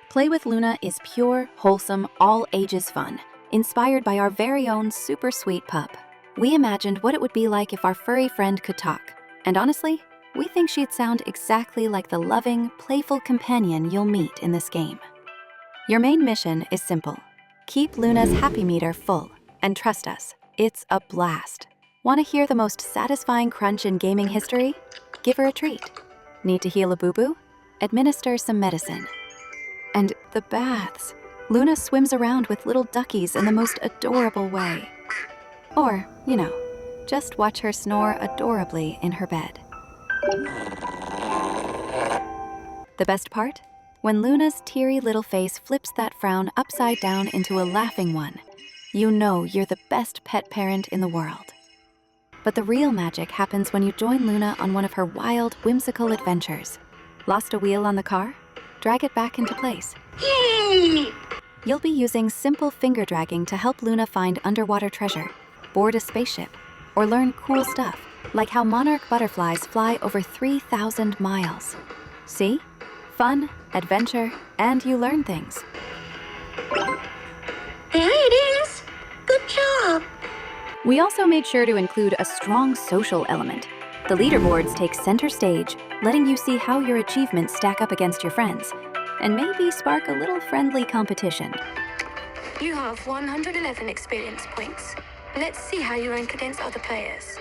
Play with Luna is pure, wholesome, all-ages fun, inspired by our very own super sweet pup. We imagined what it would be like if our furry friend could talk, and honestly, we think she'd sound exactly like the loving, playful companion you'll meet in this game. Your main mission is simple. Keep Luna's happy meter full, and trust us, it's a blast. Want to hear the most satisfying crunch in gaming history? Give her a treat. Need to heal a boo-boo? Administer some medicine. And the baths. Luna swims around with little duckies in the most adorable way. Or, just watch her snore adorably in her bed. The best part? When Luna's teary little face flips that frown upside down into a laughing one, you know you're the best pet parent in the world. But the real magic happens when you join Luna on one of her wild, whimsical adventures. Lost a wheel on the car? Drag it back into place. Yay! You'll be using simple finger dragging to help Luna find underwater treasure, board a spaceship, or learn cool stuff, like how monarch butterflies fly over 3,000 miles. See? Fun, adventure, and you learn things. There it is! Good job! We also made sure to include a strong social element. The leaderboards take center stage, letting you see how your achievements stack up against your friends, and maybe spark a little friendly competition. You have 111 experience points. Let's see how you rank against other players.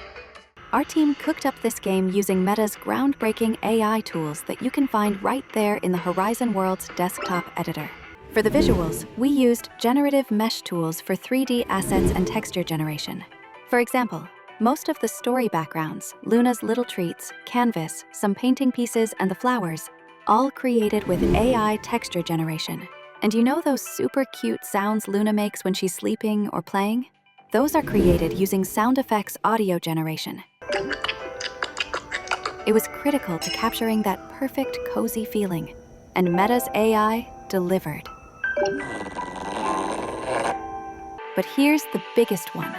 Our team cooked up this game using Meta's groundbreaking AI tools that you can find right there in the Horizon Worlds desktop editor. For the visuals, we used generative mesh tools for 3D assets and texture generation. For example, most of the story backgrounds, Luna's little treats, canvas, some painting pieces, and the flowers, all created with AI texture generation. And you know those super cute sounds Luna makes when she's sleeping or playing? Those are created using sound effects audio generation. It was critical to capturing that perfect, cozy feeling, and Meta's AI delivered. But here's the biggest one,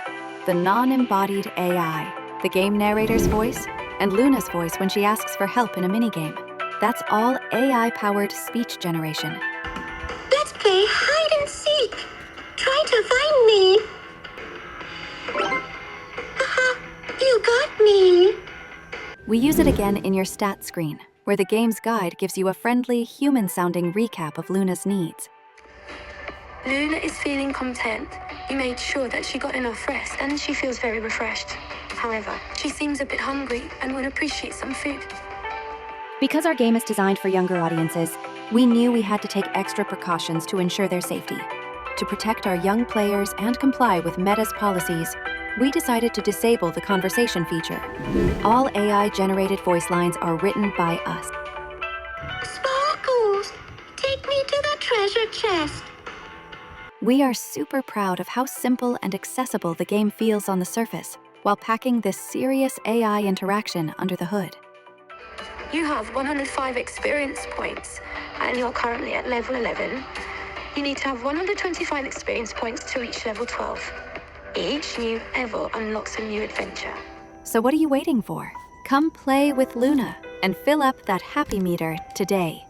the non-embodied AI, the game narrator's voice, and Luna's voice when she asks for help in a minigame. That's all AI-powered speech generation. Let's play hide and seek! Try to find me! Haha, you got me! We use it again in your stats screen, where the game's guide gives you a friendly, human-sounding recap of Luna's needs. Luna is feeling content. You made sure that she got enough rest and she feels very refreshed. However, she seems a bit hungry and would appreciate some food. Because our game is designed for younger audiences, we knew we had to take extra precautions to ensure their safety. To protect our young players and comply with Meta's policies, we decided to disable the conversation feature. All AI-generated voice lines are written by us. Sparkles! Take me to the treasure chest! We are super proud of how simple and accessible the game feels on the surface, while packing this serious AI interaction under the hood. You have 105 experience points, and you're currently at level 11. You need to have 125 experience points to reach level 12. Each new level unlocks a new adventure. So what are you waiting for? Come play with Luna and fill up that happy meter today.